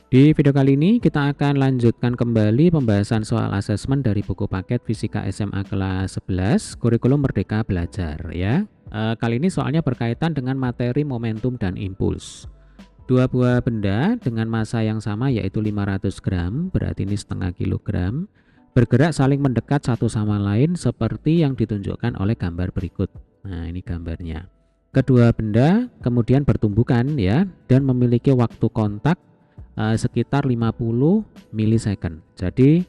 Di video kali ini kita akan lanjutkan kembali pembahasan soal asesmen dari buku paket Fisika SMA kelas 11 Kurikulum Merdeka Belajar ya. Kali ini soalnya berkaitan dengan materi momentum dan impuls. Dua buah benda dengan massa yang sama yaitu 500 gram, berarti ini setengah kilogram, bergerak saling mendekat satu sama lain seperti yang ditunjukkan oleh gambar berikut. Nah, ini gambarnya. Kedua benda kemudian bertumbukan ya dan memiliki waktu kontak sekitar 50 milisecond. Jadi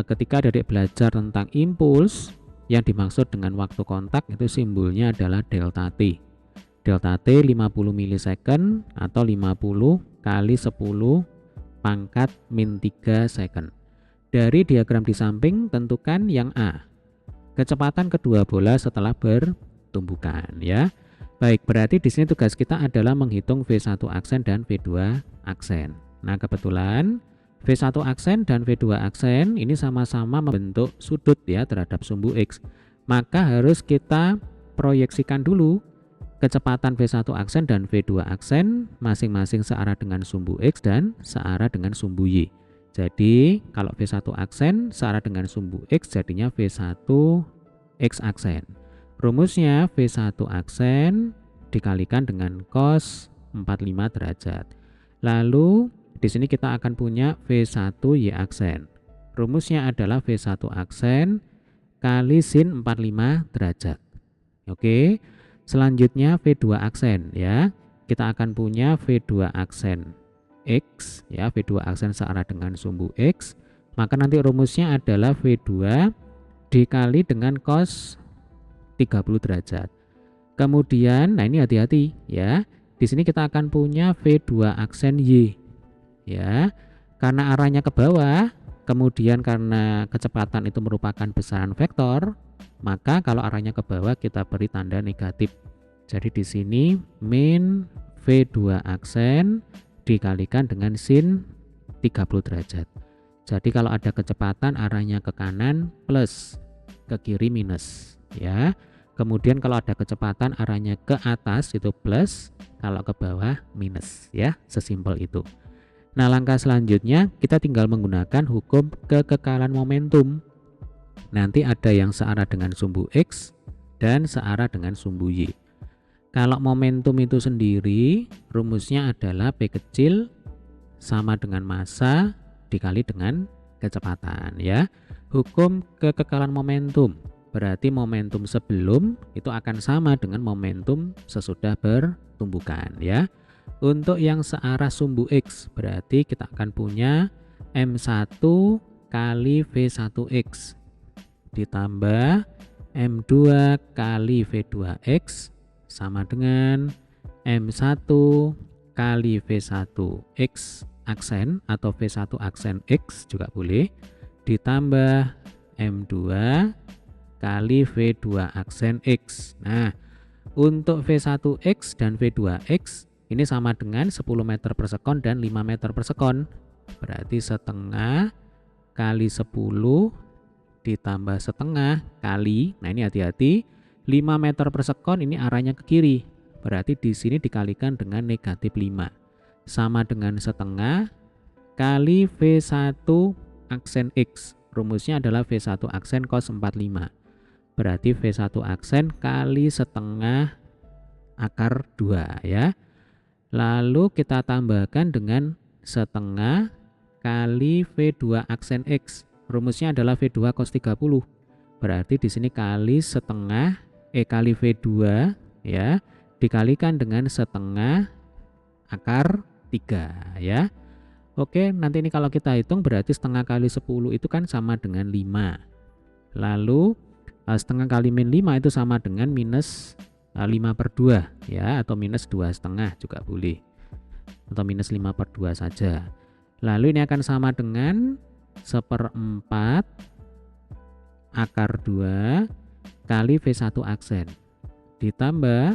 ketika adik belajar tentang impuls, yang dimaksud dengan waktu kontak itu simbolnya adalah delta T. Delta T 50 milisecond atau 50 kali 10 pangkat min 3 second. Dari diagram di samping tentukan yang A. Kecepatan kedua bola setelah bertumbukan ya. Baik, berarti di sini tugas kita adalah menghitung V1 aksen dan V2 aksen. Nah, kebetulan V1 aksen dan V2 aksen ini sama-sama membentuk sudut ya terhadap sumbu X. Maka harus kita proyeksikan dulu kecepatan V1 aksen dan V2 aksen masing-masing searah dengan sumbu X dan searah dengan sumbu Y. Jadi, kalau V1 aksen searah dengan sumbu X jadinya V1 X aksen. Rumusnya V1 aksen dikalikan dengan cos 45 derajat. Lalu di sini kita akan punya V1 Y aksen. Rumusnya adalah V1 aksen kali sin 45 derajat. Oke. Selanjutnya V2 aksen ya. Kita akan punya V2 aksen X ya, V2 aksen searah dengan sumbu X. Maka nanti rumusnya adalah V2 dikali dengan cos 30 derajat. Kemudian, nah ini hati-hati ya. Di sini kita akan punya V2 aksen Y. Ya, karena arahnya ke bawah, kemudian karena kecepatan itu merupakan besaran vektor, maka kalau arahnya ke bawah kita beri tanda negatif. Jadi di sini min V2 aksen dikalikan dengan sin 30 derajat. Jadi kalau ada kecepatan arahnya ke kanan plus, ke kiri minus ya. Kemudian kalau ada kecepatan arahnya ke atas itu plus, kalau ke bawah minus ya, sesimpel itu. Nah, langkah selanjutnya kita tinggal menggunakan hukum kekekalan momentum. Nanti ada yang searah dengan sumbu X dan searah dengan sumbu Y. Kalau momentum itu sendiri, rumusnya adalah P kecil sama dengan massa dikali dengan kecepatan ya. Hukum kekekalan momentum berarti momentum sebelum itu akan sama dengan momentum sesudah bertumbukan ya. Untuk yang searah sumbu X berarti kita akan punya M1 kali V1X ditambah M2 kali V2X sama dengan M1 kali V1X aksen atau V1 aksen X juga boleh ditambah M2 kali V2 aksen X. Nah, untuk V1X dan V2X ini sama dengan 10 meter per sekon dan 5 meter per sekon. Berarti setengah kali 10 ditambah setengah kali, nah ini hati-hati, 5 meter per sekon ini arahnya ke kiri. Berarti di sini dikalikan dengan negatif 5. Sama dengan setengah kali V1 aksen X. Rumusnya adalah V1 aksen cos 45. Berarti V1 aksen kali setengah akar 2 ya. Lalu kita tambahkan dengan setengah kali V2 aksen X. Rumusnya adalah V2 cos 30. Berarti di sini kali setengah kali V2 ya dikalikan dengan setengah akar 3 ya. Oke, nanti ini kalau kita hitung berarti setengah kali 10 itu kan sama dengan 5. Lalu setengah kali min 5 itu sama dengan minus 5/2 ya, atau minus 2,5 juga boleh, atau minus 5/2 saja. Lalu ini akan sama dengan 1/4 akar 2 kali V1 aksen ditambah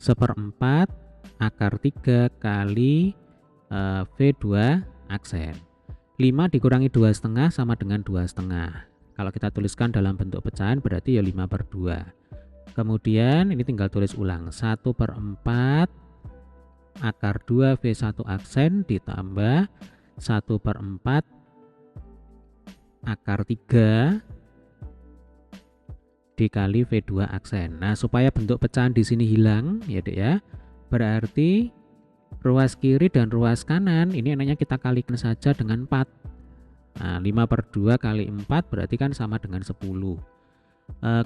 1/4 akar 3 kali V2 aksen. 5 dikurangi 2,5 sama dengan 2,5. Kalau kita tuliskan dalam bentuk pecahan berarti ya 5/2. Kemudian ini tinggal tulis ulang 1/4 akar 2 V1 aksen ditambah 1/4 akar 3 dikali V2 aksen. Nah, supaya bentuk pecahan di sini hilang ya Dek ya. Berarti ruas kiri dan ruas kanan ini enaknya kita kalikan saja dengan 4. Nah, 5/2 kali 4 berarti kan sama dengan 10.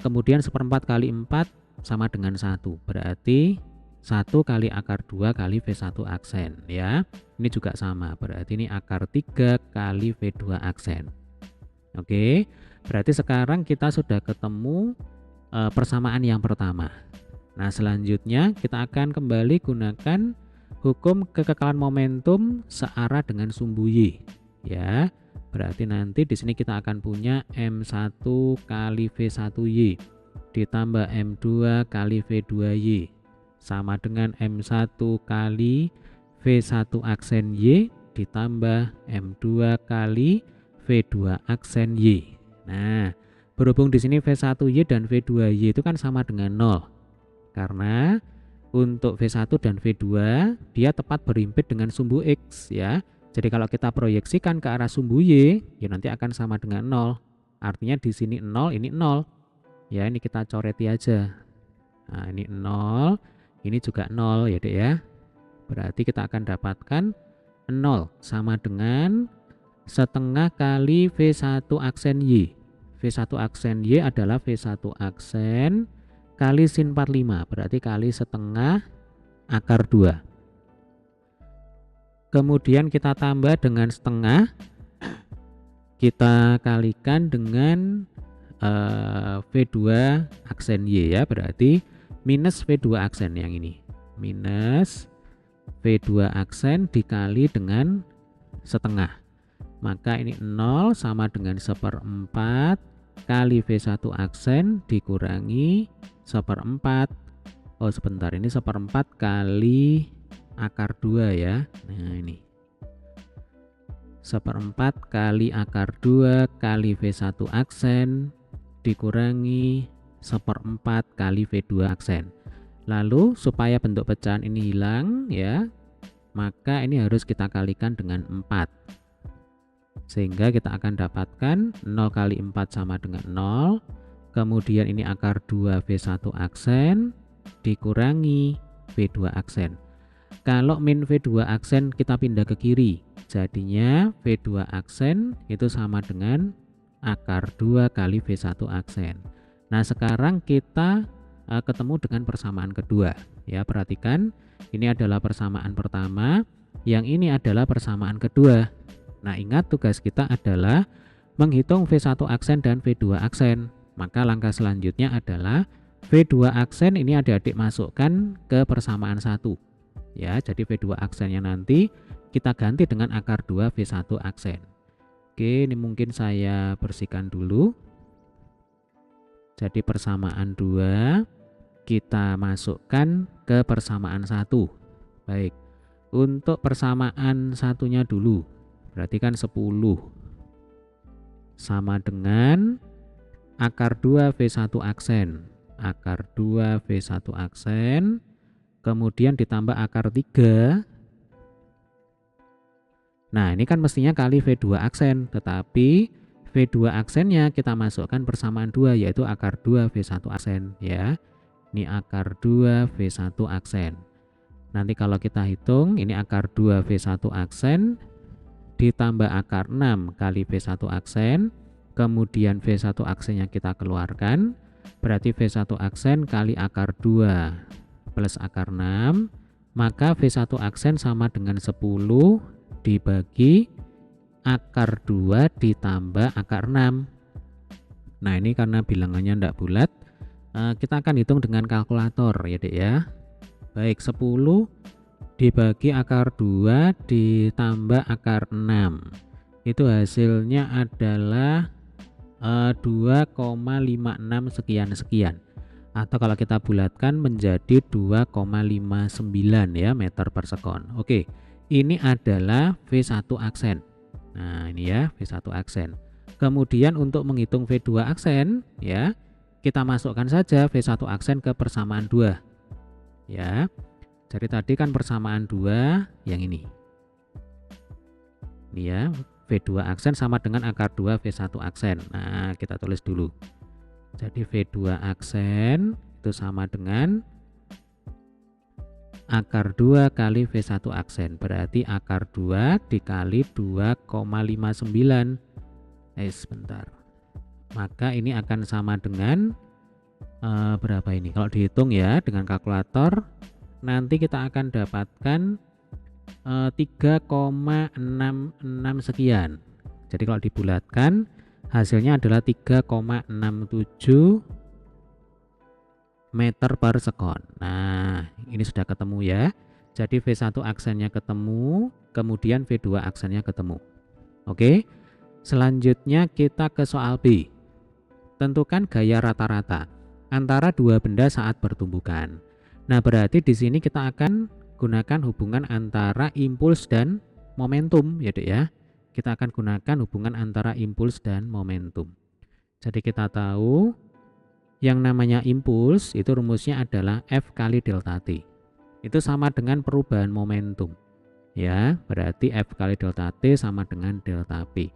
Kemudian 1/4 kali 4 sama dengan 1. Berarti 1 kali akar 2 kali V1 aksen ya. Ini juga sama. Berarti ini akar 3 kali V2 aksen. Oke. Berarti sekarang kita sudah ketemu persamaan yang pertama. Nah, selanjutnya kita akan kembali gunakan hukum kekekalan momentum searah dengan sumbu Y. Ya, berarti nanti di sini kita akan punya M1 kali V1Y ditambah M2 kali V2Y sama dengan M1 kali V1 aksen Y ditambah M2 kali V2 aksen Y. Nah, berhubung di sini V1Y dan V2Y itu kan sama dengan 0. Karena untuk V1 dan V2 dia tepat berimpit dengan sumbu X ya. Jadi kalau kita proyeksikan ke arah sumbu Y, ya nanti akan sama dengan 0. Artinya di sini 0, ini 0. Ya, ini kita coreti aja. Nah, ini 0, ini juga 0 ya Dek ya. Berarti kita akan dapatkan 0 sama dengan setengah kali V1 aksen Y. V1 aksen Y adalah V1 aksen kali sin 45, berarti kali setengah akar 2. Kemudian kita tambah dengan setengah, kita kalikan dengan V2 aksen Y ya, berarti minus V2 aksen yang ini. Minus V2 aksen dikali dengan setengah. Maka ini 0 sama dengan 1/4 kali V1 aksen dikurangi 1/4. Oh sebentar, ini 1/4 kali akar 2 ya. Nah ini 1/4 kali akar 2 kali V1 aksen dikurangi 1/4 kali V2 aksen. Lalu supaya bentuk pecahan ini hilang ya, maka ini harus kita kalikan dengan 4. Sehingga kita akan dapatkan 0 kali 4 sama dengan 0. Kemudian ini akar 2 V1 aksen dikurangi V2 aksen. Kalau min V2 aksen kita pindah ke kiri, jadinya V2 aksen itu sama dengan akar 2 kali V1 aksen. Nah sekarang kita ketemu dengan persamaan kedua ya. Perhatikan, ini adalah persamaan pertama, yang ini adalah persamaan kedua. Nah ingat tugas kita adalah menghitung V1 aksen dan V2 aksen. Maka langkah selanjutnya adalah V2 aksen ini adik-adik masukkan ke persamaan 1 ya. Jadi V2 aksennya nanti kita ganti dengan akar 2 V1 aksen. Oke, ini mungkin saya bersihkan dulu. Jadi persamaan 2 kita masukkan ke persamaan 1. Baik, untuk persamaan satunya dulu, berarti kan 10 sama dengan akar 2 V1 aksen. Akar 2 V1 aksen kemudian ditambah akar 3. Nah ini kan mestinya kali V2 aksen, tetapi V2 aksennya kita masukkan persamaan 2 yaitu akar 2 V1 aksen ya. Ini akar 2 V1 aksen. Nanti kalau kita hitung ini akar 2 V1 aksen ditambah akar 6 kali V1 aksen, kemudian V1 aksennya kita keluarkan, berarti V1 aksen kali akar 2 plus akar 6, maka V1 aksen sama dengan 10 dibagi akar 2 ditambah akar 6. Nah ini karena bilangannya tidak bulat, kita akan hitung dengan kalkulator ya Dek ya. Baik, 10 dibagi akar 2 ditambah akar 6, itu hasilnya adalah 2,56 sekian-sekian. Atau kalau kita bulatkan menjadi 2,59 ya meter per sekon. Oke, ini adalah V1 aksen. Nah ini ya V1 aksen. Kemudian untuk menghitung V2 aksen ya, kita masukkan saja V1 aksen ke persamaan 2 ya. Jadi tadi kan persamaan 2 yang ini. Ini ya, V2 aksen sama dengan akar 2 V1 aksen. Nah, kita tulis dulu. Jadi V2 aksen itu sama dengan akar 2 kali V1 aksen. Berarti akar 2 dikali 2,59. Sebentar. Maka ini akan sama dengan berapa ini? Kalau dihitung ya dengan kalkulator, nanti kita akan dapatkan 3,66 sekian. Jadi kalau dibulatkan hasilnya adalah 3,67 meter per sekon. Nah, ini sudah ketemu ya. Jadi V1 aksennya ketemu, kemudian V2 aksennya ketemu. Oke. Selanjutnya kita ke soal B. Tentukan gaya rata-rata antara dua benda saat bertumbukan. Nah, berarti di sini kita akan gunakan hubungan antara impuls dan momentum ya, Dek ya. Kita akan gunakan hubungan antara impuls dan momentum. Jadi kita tahu yang namanya impuls itu rumusnya adalah F kali delta T. Itu sama dengan perubahan momentum. Ya, berarti F kali delta T sama dengan delta P.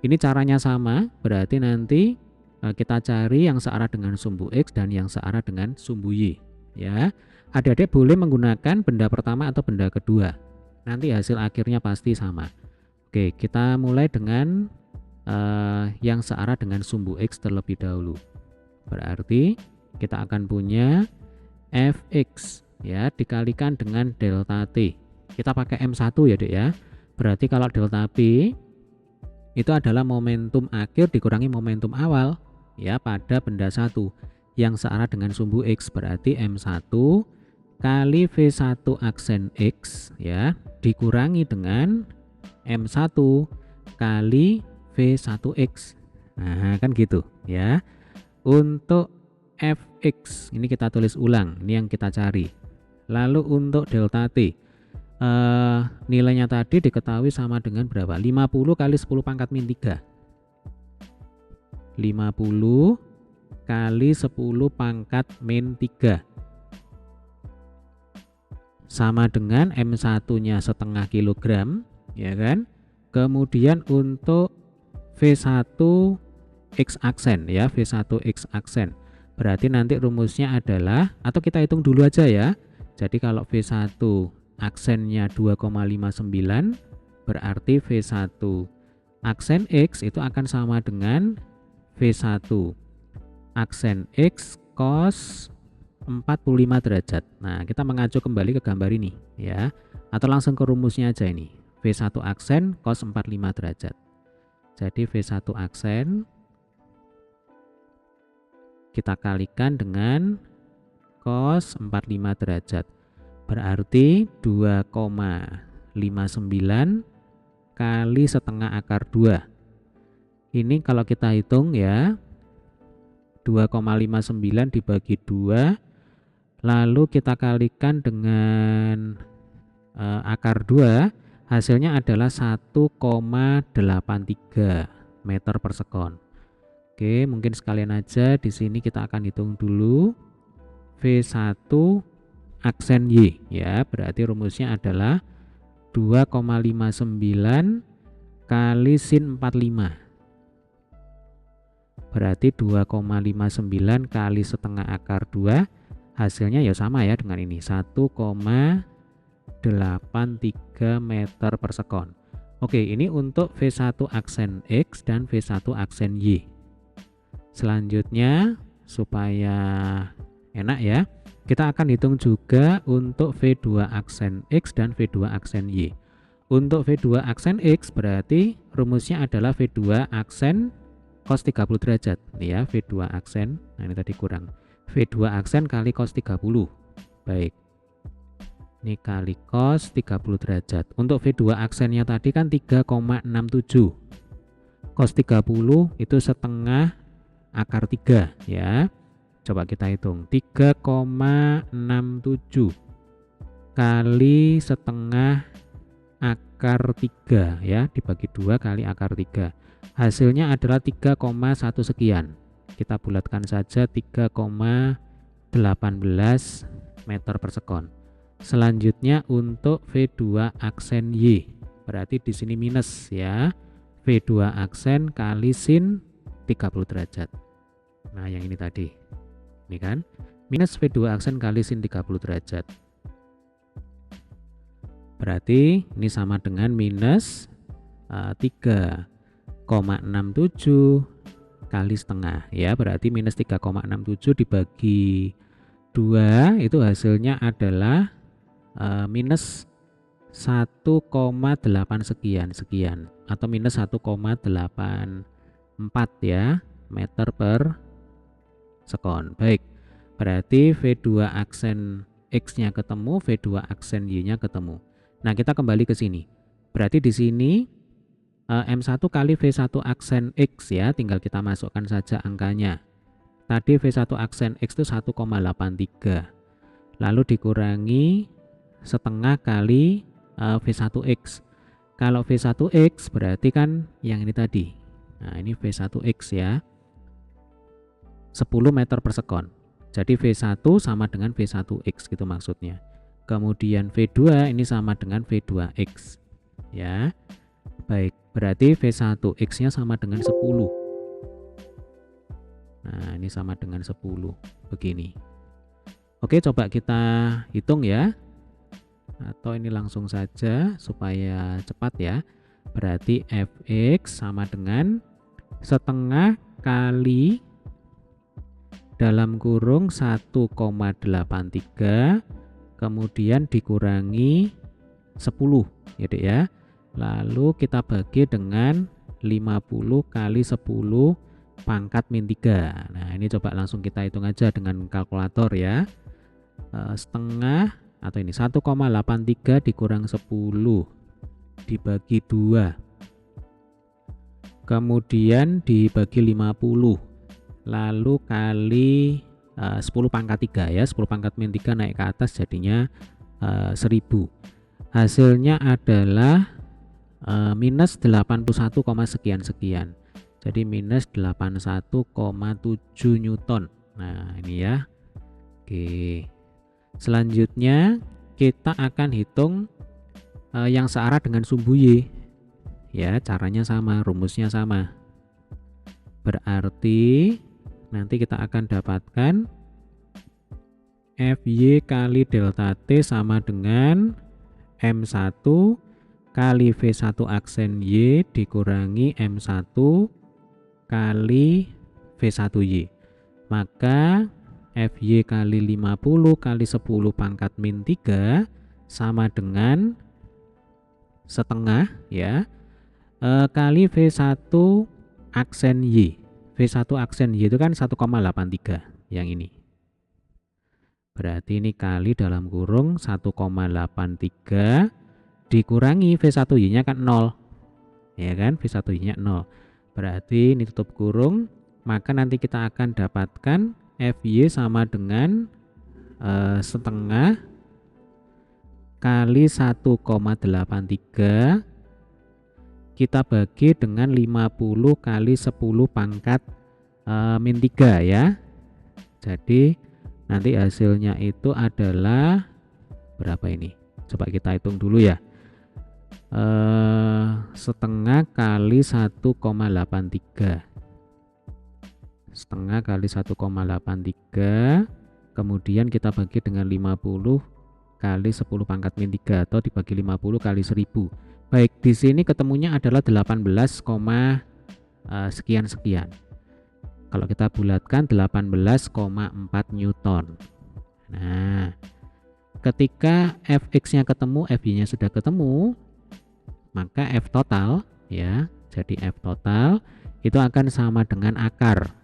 Ini caranya sama, berarti nanti kita cari yang searah dengan sumbu X dan yang searah dengan sumbu Y. Ya, adik-adik boleh menggunakan benda pertama atau benda kedua. Nanti hasil akhirnya pasti sama. Oke, kita mulai dengan yang searah dengan sumbu X terlebih dahulu. Berarti kita akan punya Fx ya dikalikan dengan delta T. Kita pakai M1 ya, Dek ya. Berarti kalau delta P itu adalah momentum akhir dikurangi momentum awal ya pada benda 1 yang searah dengan sumbu X. Berarti M1 kali V1 aksen X ya dikurangi dengan M1 kali V1X. Nah, kan gitu ya. Untuk Fx ini kita tulis ulang, ini yang kita cari. Lalu untuk delta T nilainya tadi diketahui sama dengan berapa? 50 kali 10 pangkat min 3. 50 kali 10 pangkat min 3 sama dengan M1-nya setengah kilogram, ya kan? Kemudian untuk V1 X aksen ya, V1 X aksen. Berarti nanti rumusnya adalah, atau kita hitung dulu aja ya. Jadi kalau V1 aksennya 2,59 berarti V1 aksen X itu akan sama dengan V1 aksen X cos 45 derajat. Nah, kita mengacu kembali ke gambar ini ya, atau langsung ke rumusnya aja ini. V1 aksen cos 45 derajat. Jadi V1 aksen kita kalikan dengan cos 45 derajat. Berarti 2,59 kali setengah akar 2. Ini kalau kita hitung ya, 2,59 dibagi 2, lalu kita kalikan dengan akar 2, hasilnya adalah 1,83 meter per sekon. Oke, mungkin sekalian aja di sini kita akan hitung dulu V1 aksen Y ya, berarti rumusnya adalah 2,59 kali sin 45. Berarti 2,59 kali setengah akar 2, hasilnya ya sama ya dengan ini, 1,83 meter per sekon. Oke, ini untuk V1 aksen X dan V1 aksen Y. Selanjutnya supaya enak ya, kita akan hitung juga untuk V2 aksen X dan V2 aksen Y. Untuk V2 aksen X berarti rumusnya adalah V2 aksen cos 30 derajat. Ini ya, V2 aksen. Nah, ini tadi kurang. V2 aksen kali cos 30. Baik. Ini kali cos 30 derajat. Untuk V2 aksennya tadi kan 3,67. Cos 30 itu setengah akar 3 ya. Coba kita hitung, 3,67 kali setengah akar 3 ya, dibagi 2 kali akar 3. Hasilnya adalah 3,1 sekian. Kita bulatkan saja 3,18 meter per sekon. Selanjutnya untuk V2 aksen Y, berarti di sini minus ya. V2 aksen kali sin 30 derajat. Nah, yang ini tadi. Ini kan, minus V2 aksen kali sin 30 derajat. Berarti ini sama dengan minus 3,67 kali setengah ya. Berarti minus 3,67 dibagi 2 itu hasilnya adalah minus 1,8 sekian atau minus 1,84 ya meter per sekon. Baik, berarti V2 aksen X-nya ketemu, V2 aksen Y-nya ketemu. Nah, kita kembali ke sini. Berarti di sini M1 kali V1 aksen X ya, tinggal kita masukkan saja angkanya. Tadi V1 aksen X itu 1,83. Lalu dikurangi setengah kali V1X. Kalau V1X berarti kan yang ini tadi. Nah, ini V1X ya. 10 meter per sekon. Jadi V1 sama dengan V1X gitu maksudnya. Kemudian V2 ini sama dengan V2X. Ya. Baik, berarti V1X-nya sama dengan 10. Nah, ini sama dengan 10. Begini. Oke, coba kita hitung ya. Atau ini langsung saja supaya cepat ya. Berarti Fx sama dengan setengah kali dalam kurung 1,83 kemudian dikurangi 10 ya Dek ya. Lalu kita bagi dengan 50 kali 10 pangkat min 3. Nah, ini coba langsung kita hitung aja dengan kalkulator ya. Setengah atau ini 1,83 dikurang 10 dibagi 2 kemudian dibagi 50 lalu kali 10 pangkat 3 ya, 10 pangkat min 3 naik ke atas jadinya 1000. Hasilnya adalah minus 81, sekian. Jadi minus 81,7 Newton. Nah, ini ya. Oke. Selanjutnya kita akan hitung yang searah dengan sumbu Y. Ya, caranya sama, rumusnya sama. Berarti nanti kita akan dapatkan Fy kali delta T sama dengan M1 kali V1 aksen Y dikurangi M1 kali V1Y. Maka Fy kali 50 kali 10 pangkat min 3 sama dengan setengah ya kali V1 aksen Y. V1 aksen Y itu kan 1,83 yang ini. Berarti ini kali dalam kurung 1,83 dikurangi V1Y nya kan 0. Ya kan, V1Y nya 0. Berarti ini tutup kurung, maka nanti kita akan dapatkan Fy sama dengan setengah kali 1,83 kita bagi dengan 50 kali 10 pangkat min 3 ya. Jadi nanti hasilnya itu adalah berapa ini? Coba kita hitung dulu ya. Setengah kali 1,83. Setengah kali 1,83 kemudian kita bagi dengan 50 kali 10 pangkat min 3 atau dibagi 50 kali 1000. Baik, di sini ketemunya adalah 18, sekian. Kalau kita bulatkan 18,4 Newton. Nah, ketika Fx-nya ketemu, Fy-nya sudah ketemu, maka F total ya. Jadi F total itu akan sama dengan akar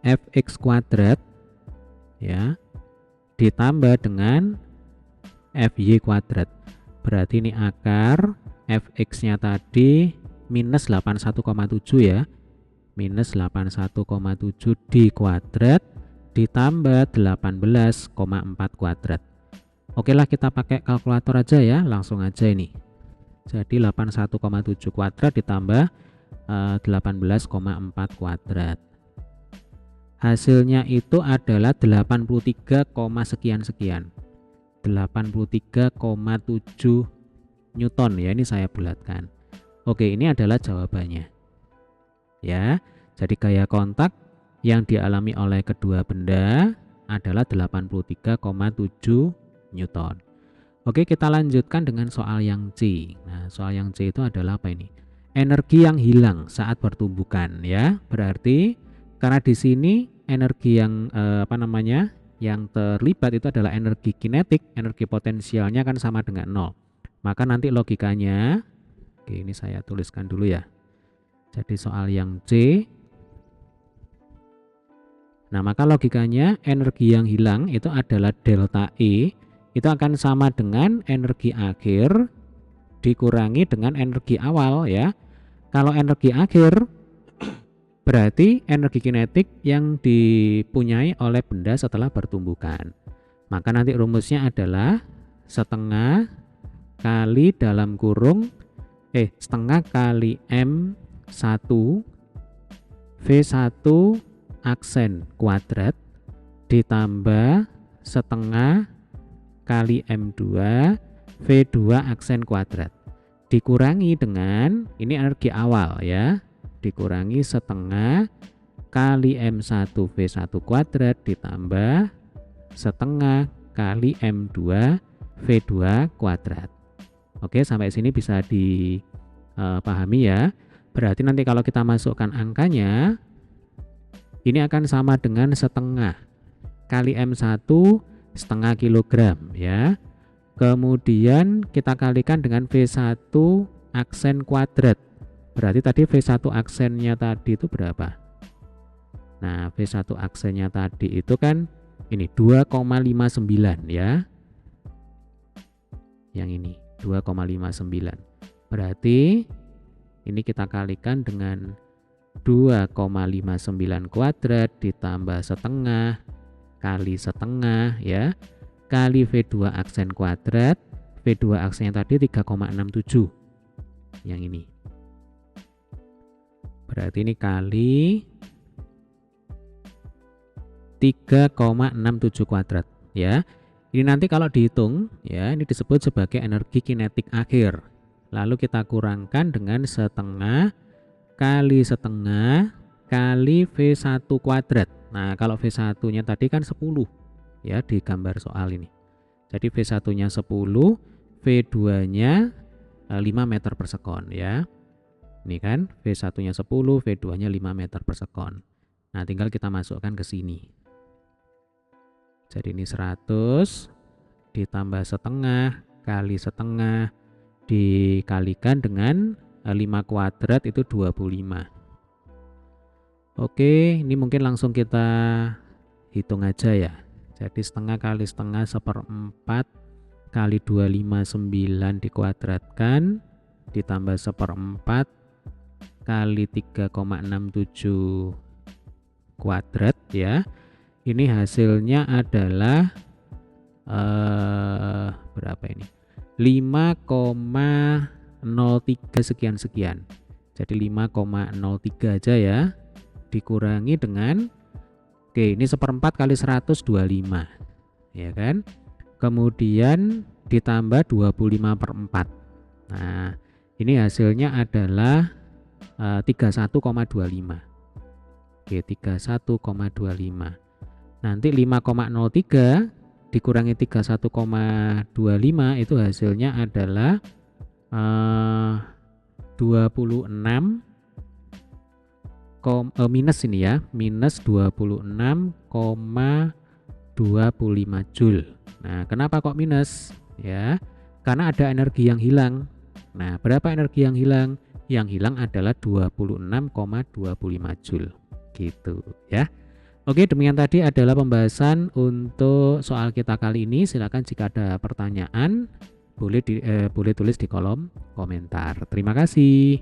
Fx kuadrat ya ditambah dengan Fy kuadrat. Berarti ini akar Fx-nya tadi minus 81,7 ya. Minus 81,7 di kuadrat ditambah 18,4 kuadrat. Oke lah, kita pakai kalkulator aja ya, langsung aja ini. Jadi 81,7 kuadrat ditambah 18,4 kuadrat. Hasilnya itu adalah 83, sekian-sekian. 83,7 Newton ya, ini saya bulatkan. Oke, ini adalah jawabannya. Ya, jadi gaya kontak yang dialami oleh kedua benda adalah 83,7 Newton. Oke, kita lanjutkan dengan soal yang C. Nah, soal yang C itu adalah apa ini? Energi yang hilang saat pertumbukan ya. Berarti karena di sini energi yang yang terlibat itu adalah energi kinetik, energi potensialnya kan sama dengan 0. Maka nanti logikanya, oke, ini saya tuliskan dulu ya. Jadi soal yang C. Nah, maka logikanya energi yang hilang itu adalah delta E itu akan sama dengan energi akhir dikurangi dengan energi awal ya. Kalau energi akhir berarti energi kinetik yang dipunyai oleh benda setelah pertumbukan. Maka nanti rumusnya adalah setengah kali dalam kurung setengah kali M1 V1 aksen kuadrat ditambah setengah kali M2 V2 aksen kuadrat dikurangi dengan ini energi awal ya, dikurangi setengah kali M1 V1 kuadrat ditambah setengah kali M2 V2 kuadrat. Oke, sampai sini bisa dipahami ya. Berarti nanti kalau kita masukkan angkanya ini akan sama dengan setengah kali M1 setengah kilogram ya. Kemudian kita kalikan dengan V1 aksen kuadrat. Berarti tadi V1 aksennya tadi itu berapa? Nah, V1 aksennya tadi itu kan ini 2,59 ya. Yang ini 2,59. Berarti ini kita kalikan dengan 2,59 kuadrat ditambah setengah kali setengah ya, kali V2 aksen kuadrat. V2 aksennya tadi 3,67 yang ini. Berarti ini kali 3,67 kuadrat ya. Ini nanti kalau dihitung ya, ini disebut sebagai energi kinetik akhir. Lalu kita kurangkan dengan setengah kali setengah kali V1 kuadrat. Nah, kalau V1-nya tadi kan 10 ya di gambar soal ini. Jadi V1-nya 10, V2-nya 5 meter per sekon ya. Ini kan V1-nya 10, V2-nya 5 meter per sekon. Nah, tinggal kita masukkan ke sini. Jadi ini 100 ditambah setengah kali setengah dikalikan dengan 5 kuadrat itu 25. Oke, ini mungkin langsung kita hitung aja ya. Jadi setengah kali setengah 1/4 kali 259 dikuadratkan ditambah 1/4 kali 3,67 kuadrat ya. Ini hasilnya adalah berapa ini? 5,03 sekian-sekian. Jadi 5,03 aja ya. Dikurangi dengan ini 1/4 kali 125 ya kan, kemudian ditambah 25/4. Nah, ini hasilnya adalah 31,25. Oke, 31,25. Nanti 5,03 dikurangi 31,25 itu hasilnya adalah 26 minus ini ya, minus 26,25 Joule. Nah, kenapa kok minus? Ya, karena ada energi yang hilang. Nah, berapa energi yang hilang? Yang hilang adalah 26,25 Joule. Gitu ya. Oke, demikian tadi adalah pembahasan untuk soal kita kali ini. Silakan jika ada pertanyaan boleh tulis di kolom komentar. Terima kasih.